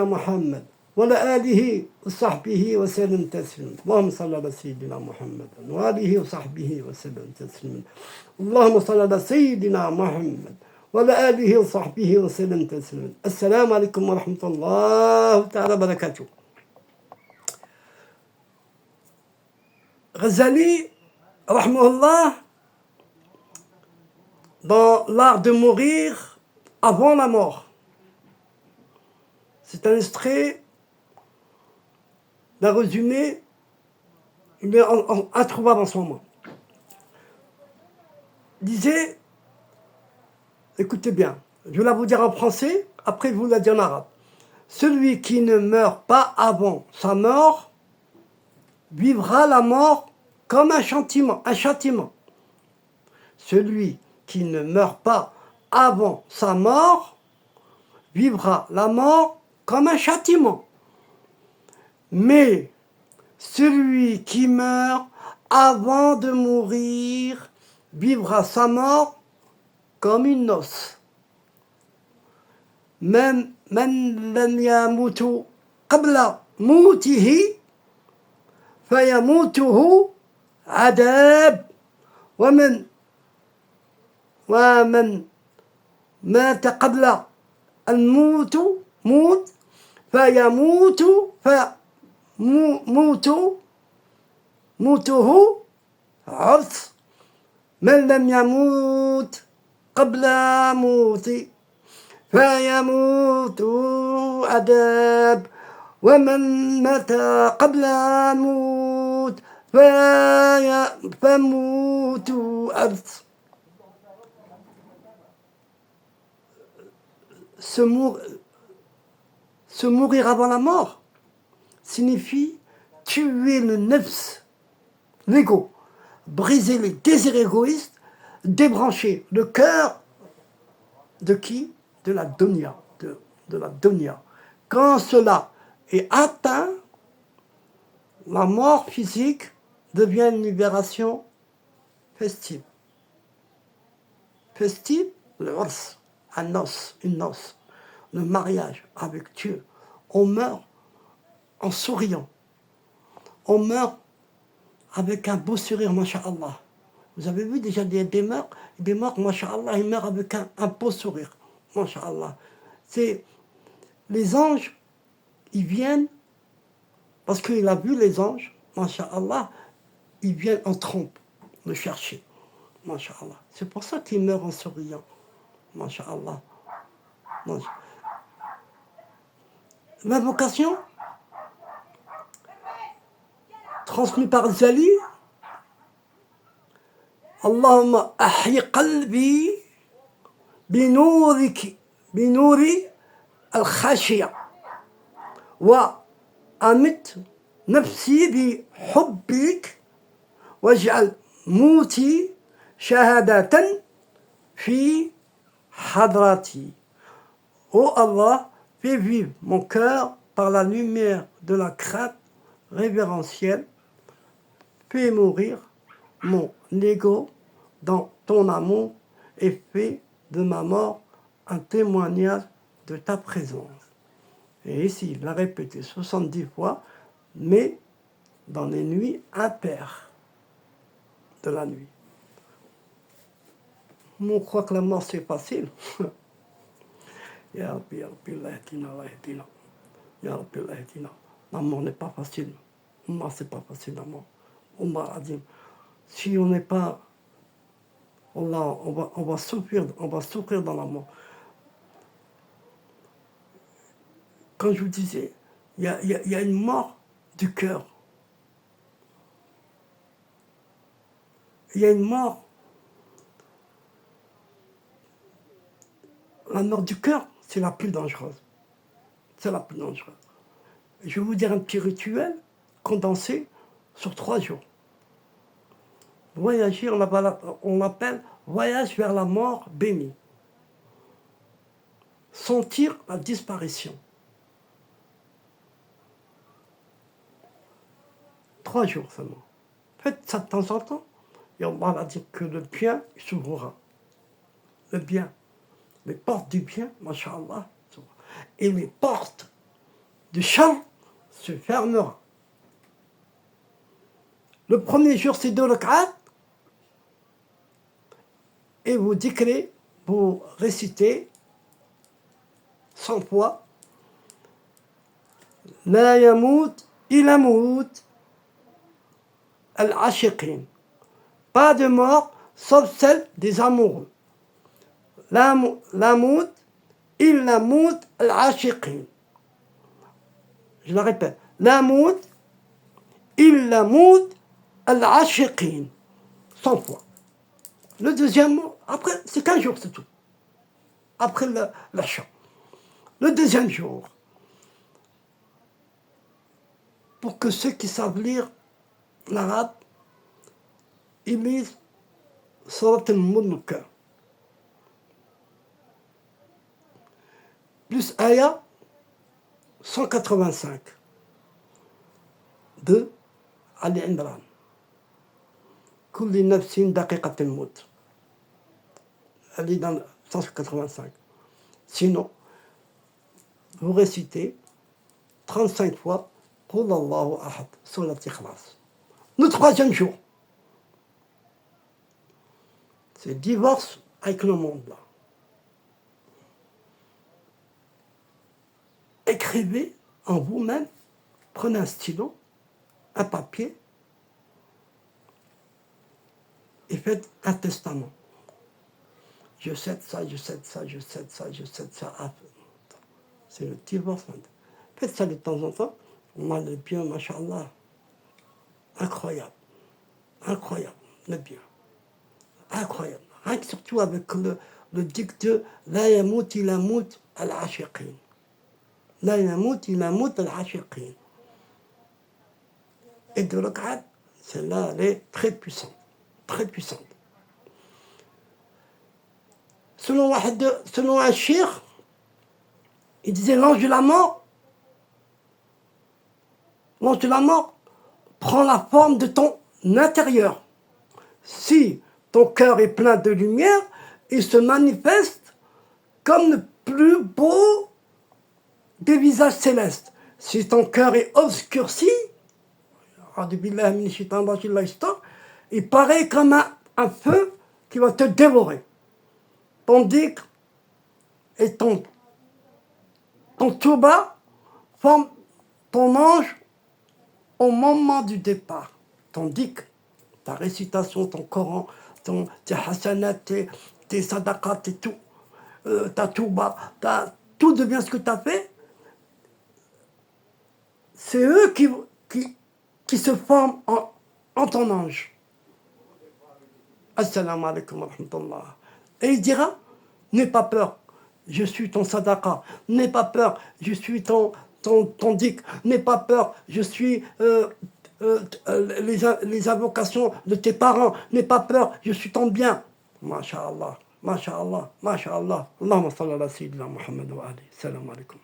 محمد وعلى آله وصحبه وسلم تسليما اللهم صل على سيدنا محمد وآله وصحبه وسلم تسليما اللهم صل على سيدنا محمد وعلى آله وصحبه وسلم تسليما السلام عليكم ورحمة الله تعالى وبركاته. Ghazali, rahmahullah, dans l'art de mourir avant la mort. C'est un extrait d'un résumé, il est introuvable en ce moment. Il disait, écoutez bien, je vais la vous dire en français, après je vous la dire en arabe. Celui qui ne meurt pas avant sa mort vivra la mort comme un châtiment. Celui qui ne meurt pas avant sa mort vivra la mort comme un châtiment. Mais celui qui meurt avant de mourir vivra sa mort comme une noce. من لم يموت قبل موته فيموته عذاب ومن مات قبل الموت موته عرس من لم يموت قبل موته فيموت عذاب ومن مات قبل موت فيموت عرس. Se mourir avant la mort signifie tuer le nefs, l'ego, briser les désirs égoïstes, débrancher le cœur de qui? De la dunya, de la dunya. Quand cela est atteint, la mort physique devient une libération festive. Festive, le urs, un noce, une noce, le mariage avec Dieu. On meurt en souriant. On meurt avec un beau sourire, masha'Allah. Vous avez vu déjà des morts, masha'Allah, ils meurent avec un beau sourire, masha'Allah. C'est les anges, ils viennent, parce qu'il a vu les anges, masha'Allah, ils viennent en trompe le chercher, masha'Allah. C'est pour ça qu'ils meurent en souriant, masha'Allah. L'invocation transmise par Zali, Allahumma ahyi qalbi binuri al-khashiyah wa amit nafsi bi hubbik waj'al mouti shahadatan fi hadrati. Oh Allah, fais vivre mon cœur par la lumière de la crainte révérentielle. Fais mourir mon ego dans ton amour et fais de ma mort un témoignage de ta présence. Et ici, il l'a répété 70 fois, mais dans les nuits impaires de la nuit. On croit que la mort c'est facile. Ya Rabbi, Allah yahdina, Allah yahdina. Ya Rabbi, Allah yahdina. La mort n'est pas facile. La mort, c'est pas facile, la mort. Allah a dit, si on n'est pas, on va souffrir dans la mort. Quand je vous disais, il y a une mort du cœur. Il y a une mort. La mort du cœur, c'est la plus dangereuse. C'est la plus dangereuse. Je vais vous dire un petit rituel condensé sur 3 jours. Voyager, on l'appelle voyage vers la mort bénie. Sentir la disparition. 3 jours seulement. Faites ça de temps en temps. Et Allah va dire que le bien s'ouvrira. Le bien. Les portes du bien, masha'Allah. Et les portes du shar se fermera. Le premier jour, c'est 2 rak'at. Et vous dikrez, vous récitez 100 fois La yamout ilamout al-ashiqin. Pas de mort sauf celle des amoureux. Lamout ilamout al-ashiqin. Je la répète. Lamout ilamout al-ashiqin. 100 fois. Le deuxième mot, après, c'est 15 jours, c'est tout. Après l'achat. Le deuxième jour, pour que ceux qui savent lire l'arabe, ils lisent Surat al-Mulk. Plus Aya 185 de Ali Imran. Kulli nafsin daqiqat al-maut. Elle est dans le 185. Sinon, vous récitez 35 fois Qul Allahu Ahad, Surat Ikhlas. Le troisième jour, c'est divorce avec le monde là. Écrivez en vous-même, prenez un stylo, un papier et faites un testament. Je cède ça, je cède ça, je cède ça, je cède ça. C'est le divorce. Faites ça de temps en temps. On a le bien, machallah. Incroyable. Incroyable, le bien. Incroyable. Rien que surtout avec le dicton La yamout ilamout al-ashiqin. La yamout ilamout al-ashiqin. Et de l'okad, celle-là, elle est très puissante. Très puissante. Selon un shir, il disait l'ange de la mort prend la forme de ton intérieur. Si ton cœur est plein de lumière, il se manifeste comme le plus beau des visages célestes. Si ton cœur est obscurci, il paraît comme un feu qui va te dévorer. Tandis que ton touba forme ton ange au moment du départ. Tandis que ta récitation, ton Coran, tes hasanat, tes sadaqat et tout, ta touba, tout de bien ce que tu as fait, c'est eux qui se forment en ton ange. Assalamu alaikum wa rahmatullah. Et il dira, n'aie pas peur, je suis ton sadaqa. N'aie pas peur, je suis ton dik. N'aie pas peur, je suis les invocations de tes parents. N'aie pas peur, je suis ton bien. Masha'Allah, masha'Allah, masha'Allah. Allahumma salli ala sayyidina Muhammad wa ali. Salam alaikum.